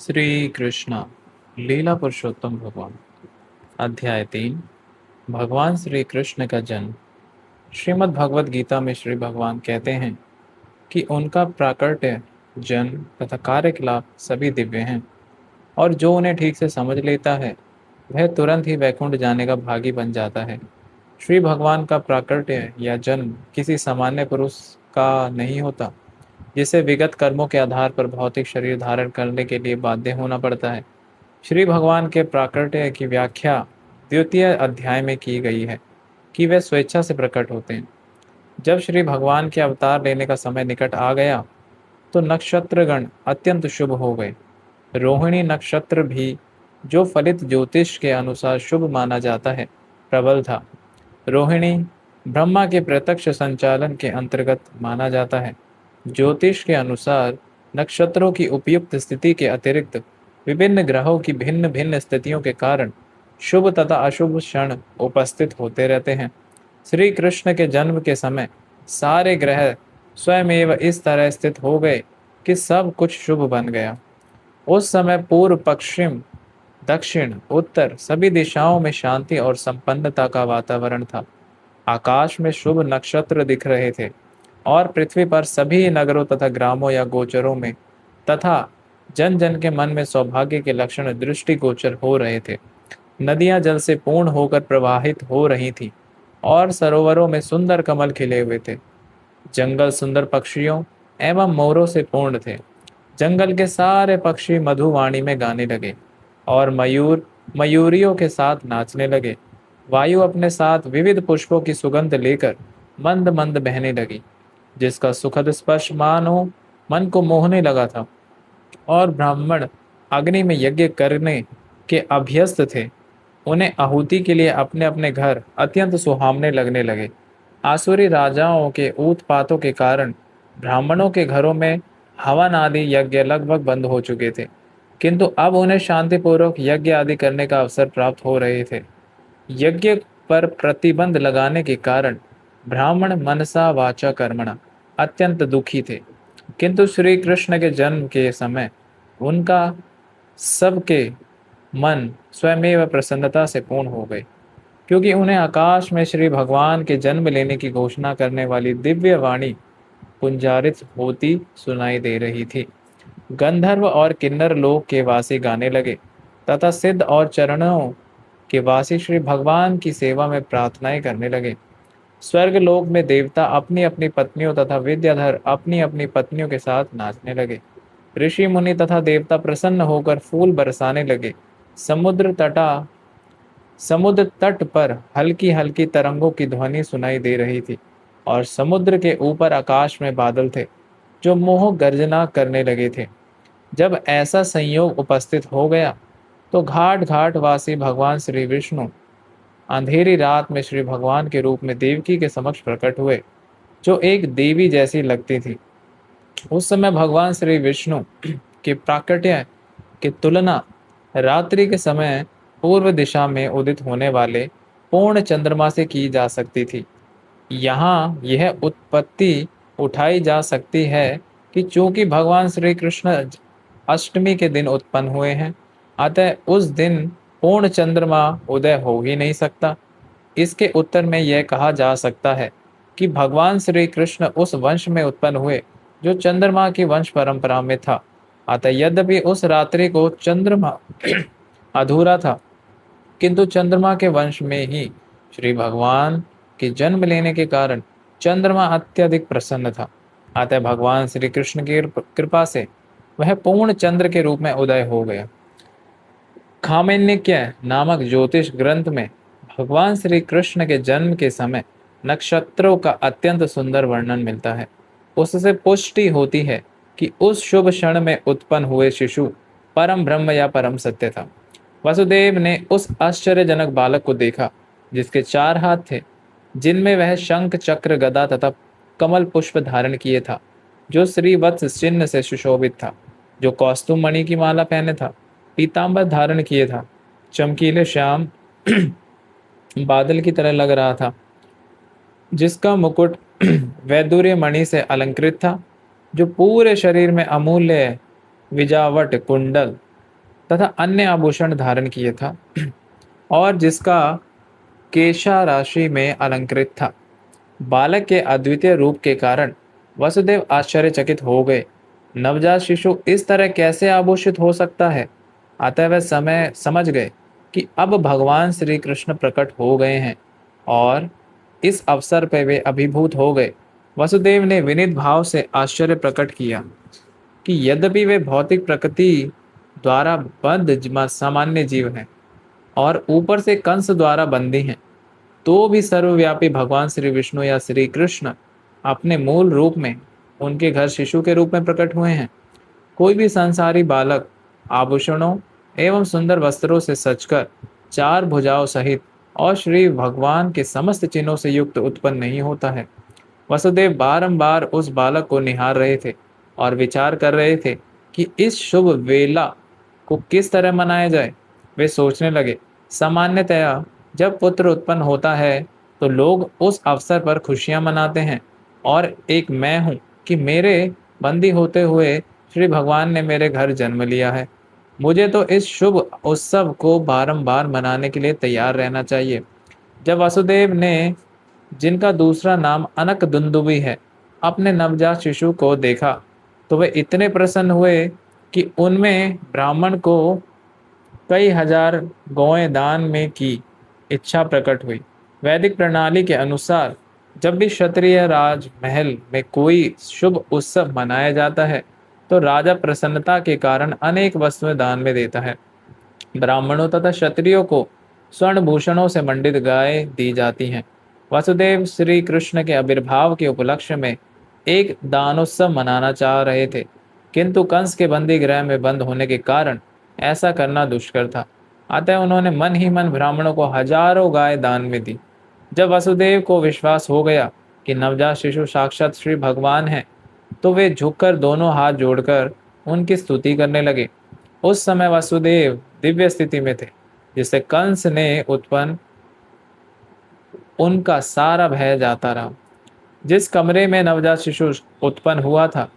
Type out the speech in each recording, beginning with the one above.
श्री कृष्ण लीला पुरुषोत्तम भगवान। अध्याय 3। भगवान श्री कृष्ण का जन्म। श्रीमद् भगवद गीता में श्री भगवान कहते हैं कि उनका प्राकट्य, जन्म तथा कार्यकलाप सभी दिव्य हैं और जो उन्हें ठीक से समझ लेता है वह तुरंत ही वैकुंठ जाने का भागी बन जाता है। श्री भगवान का प्राकट्य या जन्म किसी सामान्य पुरुष का नहीं होता जिसे विगत कर्मों के आधार पर भौतिक शरीर धारण करने के लिए बाध्य होना पड़ता है। श्री भगवान के प्राकट्य की व्याख्या द्वितीय अध्याय में की गई है कि वे स्वेच्छा से प्रकट होते हैं। जब श्री भगवान के अवतार लेने का समय निकट आ गया तो नक्षत्रगण अत्यंत शुभ हो गए। रोहिणी नक्षत्र भी, जो फलित ज्योतिष के अनुसार शुभ माना जाता है, प्रबल था। रोहिणी ब्रह्मा के प्रत्यक्ष संचालन के अंतर्गत माना जाता है। ज्योतिष के अनुसार नक्षत्रों की उपयुक्त स्थिति के अतिरिक्त विभिन्न ग्रहों की भिन्न भिन्न स्थितियों के कारण शुभ तथा अशुभ क्षण उपस्थित होते रहते हैं। श्री कृष्ण के जन्म के समय सारे ग्रह स्वयं इस तरह स्थित हो गए कि सब कुछ शुभ बन गया। उस समय पूर्व, पश्चिम, दक्षिण, उत्तर सभी दिशाओं में शांति और संपन्नता का वातावरण था। आकाश में शुभ नक्षत्र दिख रहे थे और पृथ्वी पर सभी नगरों तथा ग्रामों या गोचरों में तथा जन जन के मन में सौभाग्य के लक्षण दृष्टिगोचर हो रहे थे। नदियां जल से पूर्ण होकर प्रवाहित हो रही थीं और सरोवरों में सुंदर कमल खिले हुए थे। जंगल सुंदर पक्षियों एवं मोरों से पूर्ण थे। जंगल के सारे पक्षी मधुवाणी में गाने लगे और मयूर मयूरियों के साथ नाचने लगे। वायु अपने साथ विविध पुष्पों की सुगंध लेकर मंद मंद बहने लगी, जिसका सुखद स्पर्श मानो मन को मोहने लगा था। और ब्राह्मण अग्नि में यज्ञ करने के अभ्यस्त थे। उन्हें आहुति के लिए अपने अपने घर अत्यंत सुहावने लगने लगे। आसुरी राजाओं के उत्पातों के कारण ब्राह्मणों के घरों में हवन आदि यज्ञ लगभग बंद हो चुके थे, किंतु अब उन्हें शांतिपूर्वक यज्ञ आदि करने का अवसर प्राप्त हो रहे थे। यज्ञ पर प्रतिबंध लगाने के कारण ब्राह्मण मनसा वाचा कर्मणा अत्यंत दुखी थे, किंतु श्री कृष्ण के जन्म के समय उनका सबके मन स्वयमेव प्रसन्नता से पूर्ण हो गए, क्योंकि उन्हें आकाश में श्री भगवान के जन्म लेने की घोषणा करने वाली दिव्य वाणी पुंजारित होती सुनाई दे रही थी। गंधर्व और किन्नर लोक के वासी गाने लगे तथा सिद्ध और चरणों के वासी श्री भगवान की सेवा में प्रार्थनाएं करने लगे। स्वर्ग लोक में देवता अपनी अपनी पत्नियों तथा विद्याधर अपनी अपनी पत्नियों के साथ नाचने लगे। ऋषि मुनि तथा देवता प्रसन्न होकर फूल बरसाने लगे। समुद्र तट पर हल्की हल्की तरंगों की ध्वनि सुनाई दे रही थी और समुद्र के ऊपर आकाश में बादल थे जो मोह गर्जना करने लगे थे। जब ऐसा संयोग उपस्थित हो गया तो घाट घाट वासी भगवान श्री विष्णु अंधेरी रात में श्री भगवान के रूप में देवकी के समक्ष प्रकट हुए, जो एक देवी जैसी लगती थी। उस समय भगवान श्री विष्णु के प्राकट्य की तुलना रात्रि के समय पूर्व दिशा में उदित होने वाले पूर्ण चंद्रमा से की जा सकती थी। यहाँ यह उत्पत्ति उठाई जा सकती है कि चूंकि भगवान श्री कृष्ण अष्टमी के दिन उत्पन्न हुए हैं, अतः उस दिन पूर्ण चंद्रमा उदय हो ही नहीं सकता। इसके उत्तर में यह कहा जा सकता है कि भगवान श्री कृष्ण उस वंश में उत्पन्न हुए जो चंद्रमा की वंश परंपरा में था। अतः यद्यपि उस रात्रि को चंद्रमा अधूरा था, किंतु चंद्रमा के वंश में ही श्री भगवान के जन्म लेने के कारण चंद्रमा अत्यधिक प्रसन्न था। अतः भगवान श्री कृष्ण की कृपा से वह पूर्ण चंद्र के रूप में उदय हो गया। खामेन्यज्ञ नामक ज्योतिष ग्रंथ में भगवान श्री कृष्ण के जन्म के समय नक्षत्रों का अत्यंत सुंदर वर्णन मिलता है। उससे पुष्टि होती है कि उस शुभ क्षण में उत्पन्न हुए शिशु परम ब्रह्म या परम सत्य था। वसुदेव ने उस आश्चर्यजनक बालक को देखा जिसके 4 हाथ थे, जिनमें वह शंख, चक्र, गदा तथा कमल पुष्प धारण किए था, जो श्री वत्स चिन्ह से सुशोभित था, जो कौस्तुभ मणि की माला पहने था, पीतांबर धारण किए था, चमकीले श्याम बादल की तरह लग रहा था, जिसका मुकुट वैदूर्य मणि से अलंकृत था, जो पूरे शरीर में अमूल्य विजावट कुंडल तथा अन्य आभूषण धारण किए था और जिसका केशा राशि में अलंकृत था। बालक के अद्वितीय रूप के कारण वसुदेव आश्चर्यचकित हो गए। नवजात शिशु इस तरह कैसे आभूषित हो सकता है? अतः वह समय समझ गए कि अब भगवान श्री कृष्ण प्रकट हो गए हैं और इस अवसर पर वे अभिभूत हो गए। वसुदेव ने विनीत भाव से आश्चर्य प्रकट किया कि यद्यपि वे भौतिक प्रकृति द्वारा बद्ध सामान्य जीव हैं और ऊपर से कंस द्वारा बंदी हैं, तो भी सर्वव्यापी भगवान श्री विष्णु या श्री कृष्ण अपने मूल रूप में उनके घर शिशु के रूप में प्रकट हुए हैं। कोई भी संसारी बालक आभूषणों एवं सुंदर वस्त्रों से सजकर चार भुजाओं सहित और श्री भगवान के समस्त चिन्हों से युक्त उत्पन्न नहीं होता है। वसुदेव बारंबार उस बालक को निहार रहे थे और विचार कर रहे थे कि इस शुभ वेला को किस तरह मनाया जाए। वे सोचने लगे, सामान्यतया जब पुत्र उत्पन्न होता है तो लोग उस अवसर पर खुशियां मनाते हैं और एक मैं हूं कि मेरे बंदी होते हुए श्री भगवान ने मेरे घर जन्म लिया है। मुझे तो इस शुभ उत्सव को बारंबार मनाने के लिए तैयार रहना चाहिए। जब वसुदेव ने, जिनका दूसरा नाम अनक दुंदुभी है, अपने नवजात शिशु को देखा तो वे इतने प्रसन्न हुए कि उनमें ब्राह्मण को कई हजार गौएं दान में की इच्छा प्रकट हुई। वैदिक प्रणाली के अनुसार जब भी क्षत्रिय राज महल में कोई शुभ उत्सव मनाया जाता है तो राजा प्रसन्नता के कारण अनेक वस्तुएं दान में देता है। ब्राह्मणों तथा क्षत्रियों को स्वर्ण भूषणों से मंडित गायें दी जाती हैं। वसुदेव श्री कृष्ण के आविर्भाव के उपलक्ष्य में एक दानोत्सव मनाना चाह रहे थे, किंतु कंस के बंदी गृह में बंद होने के कारण ऐसा करना दुष्कर था। अतः उन्होंने मन ही मन ब्राह्मणों को हजारों गाय दान में दी। जब वसुदेव को विश्वास हो गया कि नवजात शिशु साक्षात श्री भगवान हैं, तो वे झुककर दोनों हाथ जोड़कर उनकी स्तुति करने लगे। उस समय वसुदेव दिव्य स्थिति में थे, जिससे कंस ने उत्पन्न उनका सारा भय जाता रहा। जिस कमरे में नवजात शिशु उत्पन्न हुआ था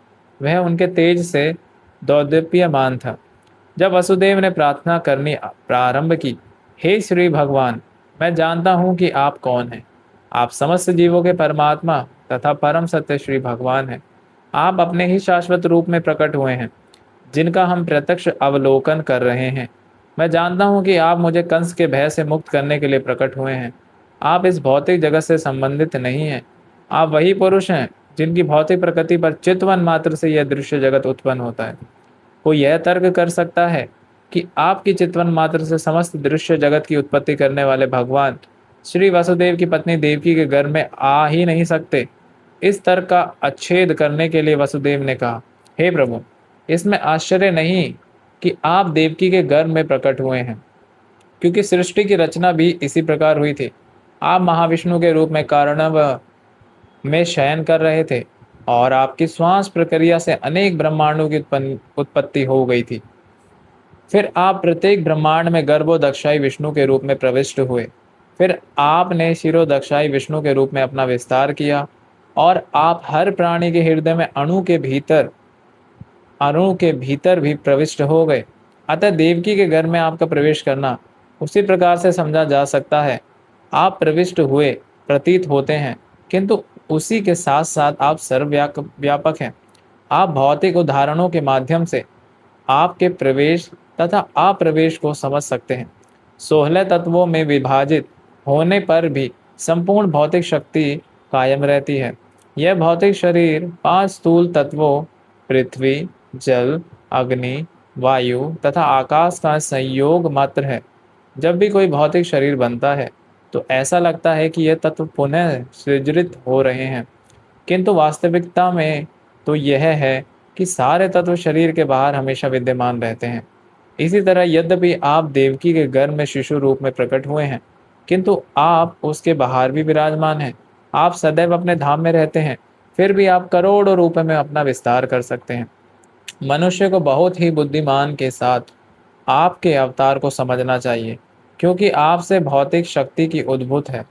वह उनके तेज से दौदीप्यमान था। जब वसुदेव ने प्रार्थना करनी प्रारंभ की, हे श्री भगवान, मैं जानता हूं कि आप कौन हैं। आप समस्त जीवों के परमात्मा तथा परम सत्य श्री भगवान हैं। आप अपने ही शाश्वत रूप में प्रकट हुए हैं, जिनका हम प्रत्यक्ष अवलोकन कर रहे हैं। मैं जानता हूं कि आप मुझे कंस के भय से मुक्त करने के लिए प्रकट हुए हैं। आप इस भौतिक जगत से संबंधित नहीं हैं। आप वही पुरुष हैं जिनकी भौतिक प्रकृति पर चितवन मात्र से यह दृश्य जगत उत्पन्न होता है। कोई यह तर्क कर सकता है कि आपकी चितवन मात्र से समस्त दृश्य जगत की उत्पत्ति करने वाले भगवान श्री वसुदेव की पत्नी देवकी के घर में आ ही नहीं सकते? इस तर्क का अच्छेद करने के लिए वसुदेव ने कहा, हे प्रभु, इसमें आश्चर्य नहीं कि आप देवकी के गर्भ में प्रकट हुए हैं, क्योंकि सृष्टि की रचना भी इसी प्रकार हुई थी। आप महाविष्णु के रूप में कारणव में शयन कर रहे थे और आपकी श्वास प्रक्रिया से अनेक ब्रह्मांडों की उत्पत्ति हो गई थी। फिर आप प्रत्येक ब्रह्मांड में गर्भोदक्षाई विष्णु के रूप में प्रविष्ट हुए। फिर आपने शिरोदक्षाई विष्णु के रूप में अपना विस्तार किया और आप हर प्राणी के हृदय में अणु के भीतर भी प्रविष्ट हो गए। अतः देवकी के घर में आपका प्रवेश करना उसी प्रकार से समझा जा सकता है। आप प्रविष्ट हुए प्रतीत होते हैं, किंतु उसी के साथ साथ आप सर्वव्यापक हैं। आप भौतिक उदाहरणों के माध्यम से आपके प्रवेश तथा अप्रवेश को समझ सकते हैं। 16 तत्वों में विभाजित होने पर भी संपूर्ण भौतिक शक्ति कायम रहती है। यह भौतिक शरीर 5 स्थूल तत्वों पृथ्वी, जल, अग्नि, वायु तथा आकाश का संयोग मात्र है। जब भी कोई भौतिक शरीर बनता है तो ऐसा लगता है कि यह तत्व पुनः सृजित हो रहे हैं, किंतु वास्तविकता में तो यह है कि सारे तत्व शरीर के बाहर हमेशा विद्यमान रहते हैं। इसी तरह यद्यपि आप देवकी के गर्भ में शिशु रूप में प्रकट हुए हैं, किंतु आप उसके बाहर भी विराजमान हैं। आप सदैव अपने धाम में रहते हैं, फिर भी आप करोड़ों रूप में अपना विस्तार कर सकते हैं। मनुष्य को बहुत ही बुद्धिमान के साथ आपके अवतार को समझना चाहिए, क्योंकि आपसे भौतिक शक्ति की उद्भूत है।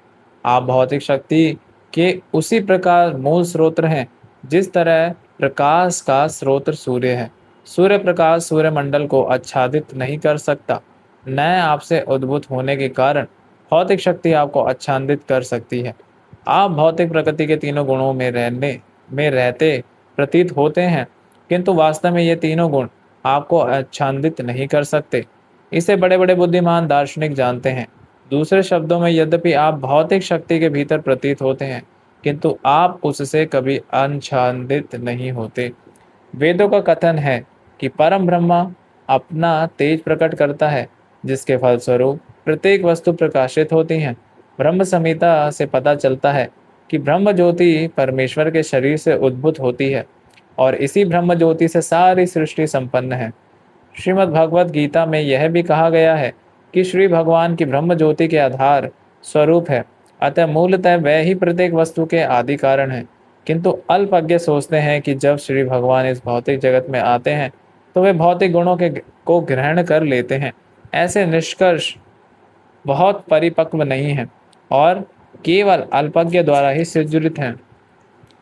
आप भौतिक शक्ति के उसी प्रकार मूल स्रोत हैं जिस तरह प्रकाश का स्रोत सूर्य है। सूर्य प्रकाश सूर्यमंडल को आच्छादित नहीं कर सकता। नए आपसे उद्भूत होने के कारण भौतिक शक्ति आपको आच्छादित कर सकती है। आप भौतिक प्रकृति के तीनों गुणों में रहते प्रतीत होते हैं, किंतु वास्तव में ये तीनों गुण आपको आच्छादित नहीं कर सकते। इसे बड़े बड़े बुद्धिमान दार्शनिक जानते हैं। दूसरे शब्दों में, यद्यपि आप भौतिक शक्ति के भीतर प्रतीत होते हैं, किंतु आप उससे कभी आच्छादित नहीं होते। वेदों का कथन है कि परम ब्रह्मा अपना तेज प्रकट करता है, जिसके फलस्वरूप प्रत्येक वस्तु प्रकाशित होती है। ब्रह्म संहिता से पता चलता है कि ब्रह्म ज्योति परमेश्वर के शरीर से उद्भूत होती है और इसी ब्रह्म ज्योति से सारी सृष्टि संपन्न है। श्रीमद् भगवत गीता में यह भी कहा गया है कि श्री भगवान की ब्रह्म ज्योति के आधार स्वरूप है, अतः मूलतः वह ही प्रत्येक वस्तु के आदि कारण है। किंतु अल्पज्ञ सोचते हैं कि जब श्री भगवान इस भौतिक जगत में आते हैं तो वे भौतिक गुणों को ग्रहण कर लेते हैं। ऐसे निष्कर्ष बहुत परिपक्व नहीं हैं और केवल अल्पज्ञ द्वारा ही सिद्धित हैं।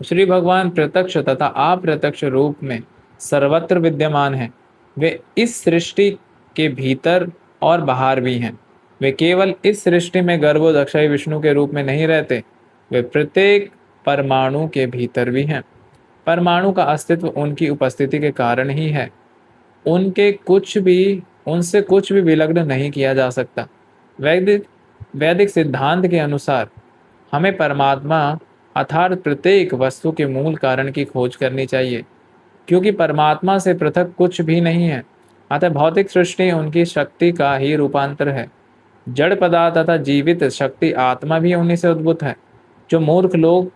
श्री भगवान प्रत्यक्ष तथा अप्रत्यक्ष रूप में सर्वत्र विद्यमान हैं। वे इस सृष्टि के भीतर और बाहर भी हैं। वे केवल इस सृष्टि में गर्भोदक्षय विष्णु के रूप में नहीं रहते, वे प्रत्येक परमाणु के भीतर भी हैं। परमाणु का अस्तित्व उनकी उपस्थिति के कारण ही है। उनसे कुछ भी विलग्न नहीं किया जा सकता। वैदिक सिद्धांत के अनुसार हमें परमात्मा अर्थात प्रत्येक वस्तु के मूल कारण की खोज करनी चाहिए, क्योंकि परमात्मा से पृथक कुछ भी नहीं है। अतः भौतिक सृष्टि उनकी शक्ति का ही रूपांतर है। जड़ पदार्थ तथा जीवित शक्ति आत्मा भी उन्हीं से उद्भूत है। जो मूर्ख लोग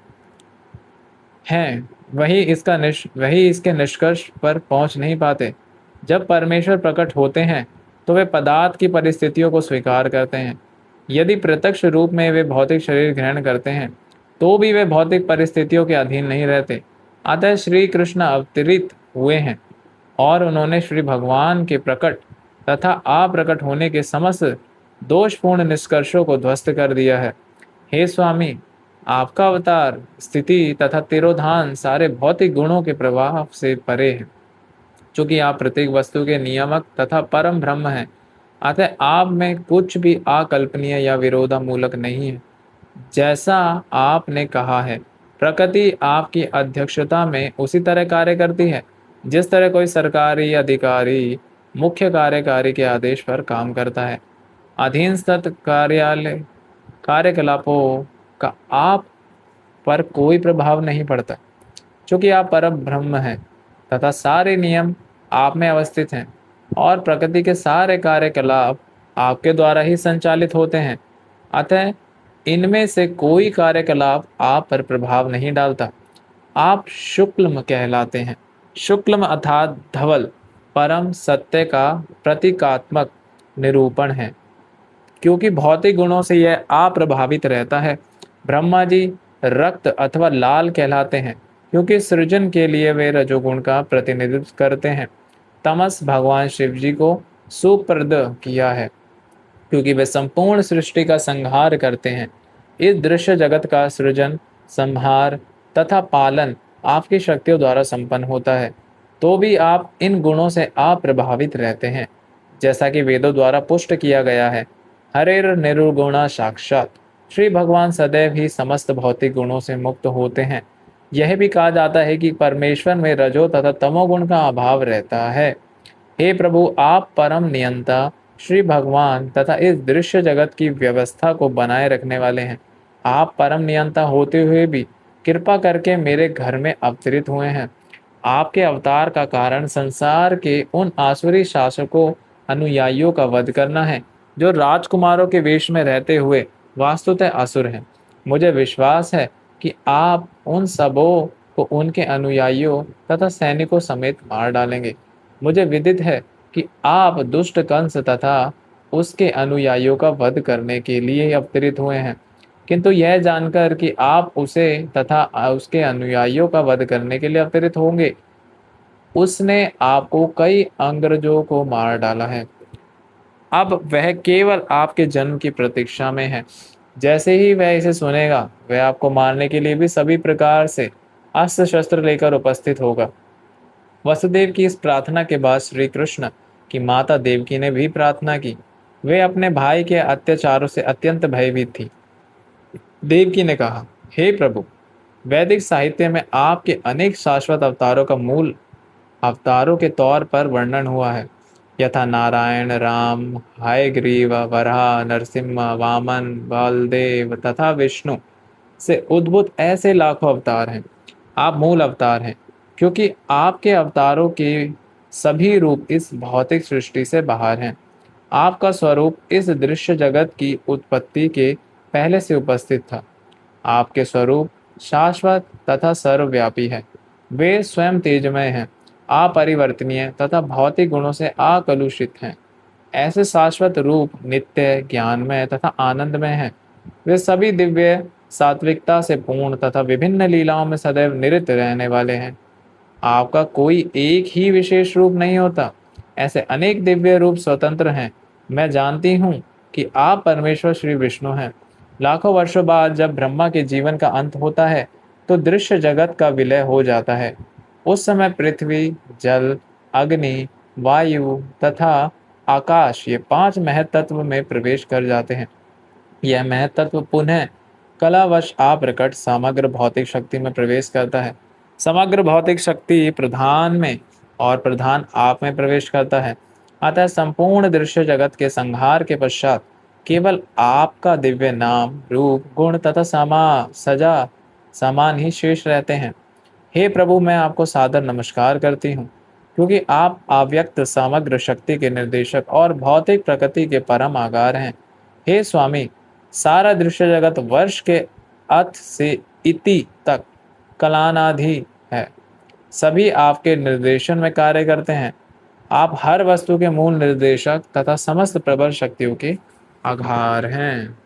हैं वही इसके निष्कर्ष पर पहुंच नहीं पाते। जब परमेश्वर प्रकट होते हैं तो वे पदार्थ की परिस्थितियों को स्वीकार करते हैं। यदि प्रत्यक्ष रूप में वे भौतिक शरीर ग्रहण करते हैं तो भी वे भौतिक परिस्थितियों के अधीन नहीं रहते। अतः श्री कृष्ण अवतरित हुए हैं और उन्होंने श्री भगवान के प्रकट तथा अप्रकट होने के समस्त दोषपूर्ण निष्कर्षों को ध्वस्त कर दिया है। हे स्वामी, आपका अवतार स्थिति तथा तिरोधान सारे भौतिक गुणों के प्रभाव से परे है। चूंकि आप प्रत्येक वस्तु के नियामक तथा परम ब्रह्म हैं, अतः आप में कुछ भी अकल्पनीय या विरोधामूलक नहीं है। जैसा आपने कहा है, प्रकृति आपकी अध्यक्षता में उसी तरह कार्य करती है जिस तरह कोई सरकारी अधिकारी मुख्य कार्यकारी के आदेश पर काम करता है। अधीनस्थ कार्यालय कार्यकलापों का आप पर कोई प्रभाव नहीं पड़ता, क्योंकि आप परम ब्रह्म हैं तथा सारे नियम आप में अवस्थित हैं और प्रकृति के सारे कार्यकलाप आपके द्वारा ही संचालित होते हैं। अतः इनमें से कोई कार्यकलाप आप पर प्रभाव नहीं डालता। आप शुक्लम कहलाते हैं। शुक्लम अर्थात धवल परम सत्य का प्रतीकात्मक निरूपण है, क्योंकि भौतिक गुणों से यह अप्रभावित रहता है। ब्रह्मा जी रक्त अथवा लाल कहलाते हैं, क्योंकि सृजन के लिए वे रजोगुण का प्रतिनिधित्व करते हैं। तमस भगवान शिव जी को सुप्रद किया है, क्योंकि वे संपूर्ण सृष्टि का संहार करते हैं। इस दृश्य जगत का सृजन, संहार तथा पालन आपकी शक्तियों द्वारा संपन्न होता है, तो भी आप इन गुणों से अप्रभावित रहते हैं। जैसा कि वेदों द्वारा पुष्ट किया गया है, हरेर निर्गुणा साक्षात, श्री भगवान सदैव ही समस्त भौतिक गुणों से मुक्त होते हैं। यह भी कहा जाता है कि परमेश्वर में रजो तथा तमोगुण का अभाव रहता है। हे प्रभु, आप परम नियंता श्री भगवान तथा इस दृश्य जगत की व्यवस्था को बनाए रखने वाले हैं। आप परम नियंता होते हुए भी कृपा करके मेरे घर में अवतरित हुए हैं। आपके अवतार का कारण संसार के उन आसुरी शासकों अनुयायियों का वध करना है जो राजकुमारों के वेश में रहते हुए वास्तुतः असुर हैं। मुझे विश्वास है कि आप उन सबों को उनके अनुयायियों तथा सैनिकों समेत मार डालेंगे। मुझे विदित है कि आप दुष्ट कंस तथा उसके अनुयायियों का वध करने के लिए अवतरित हुए हैं, किंतु यह जानकर कि आप उसे तथा उसके अनुयायियों का वध करने के लिए अवतरित होंगे, उसने आपको कई अंग्रेजों को मार डाला है। अब वह केवल आपके जन्म की प्रतीक्षा में है। जैसे ही वह इसे सुनेगा, वह आपको मारने के लिए भी सभी प्रकार से अस्त्र शस्त्र लेकर उपस्थित होगा। वसुदेव की इस प्रार्थना के बाद श्री कृष्ण की माता देवकी ने भी प्रार्थना की। वे अपने भाई के अत्याचारों से अत्यंत भयभीत थी। देवकी ने कहा, हे प्रभु, वैदिक साहित्य में आपके अनेक शाश्वत अवतारों का मूल अवतारों के तौर पर वर्णन हुआ है, यथा नारायण, राम, हयग्रीव, वराह, नरसिम्हा, वामन, बलदेव तथा विष्णु से उद्भूत ऐसे लाखों अवतार हैं। आप मूल अवतार हैं, क्योंकि आपके अवतारों के सभी रूप इस भौतिक सृष्टि से बाहर हैं। आपका स्वरूप इस दृश्य जगत की उत्पत्ति के पहले से उपस्थित था। आपके स्वरूप शाश्वत तथा सर्वव्यापी है। वे स्वयं तेजमय हैं, अपरिवर्तनीय तथा भौतिक गुणों से अकलुषित हैं। ऐसे शाश्वत रूप नित्य, ज्ञानमय तथा आनंदमय हैं। वे सभी दिव्य, सात्विकता से पूर्ण तथा विभिन्न लीलाओं में सदैव निरत रहने वाले हैं। आपका कोई एक ही विशेष रूप नहीं होता, ऐसे अनेक दिव्य रूप स्वतंत्र हैं। मैं जानती हूँ कि आप परमेश्वर श्री विष्णु हैं। लाखों वर्षों बाद जब ब्रह्मा के जीवन का अंत होता है तो दृश्य जगत का विलय हो जाता है। उस समय पृथ्वी, जल, अग्नि, वायु तथा आकाश, ये पांच महत्त्व में प्रवेश कर जाते हैं। यह महत्त्व पुनः कलावश अप्रकट समग्र भौतिक शक्ति में प्रवेश करता है। समग्र भौतिक शक्ति प्रधान में और प्रधान आप में प्रवेश करता है। अतः संपूर्ण दृश्य जगत के संहार के पश्चात केवल आपका दिव्य नाम, रूप, गुण तथा सजा समान ही शेष रहते हैं। हे प्रभु, मैं आपको सादर नमस्कार करती हूँ, क्योंकि आप अव्यक्त समग्र शक्ति के निर्देशक और भौतिक प्रकृति के परम आधार हैं। हे स्वामी, सारा दृश्य जगत वर्ष के अथ से इति तक कलानाधि है। सभी आपके निर्देशन में कार्य करते हैं। आप हर वस्तु के मूल निर्देशक तथा समस्त प्रबल शक्तियों के आधार हैं।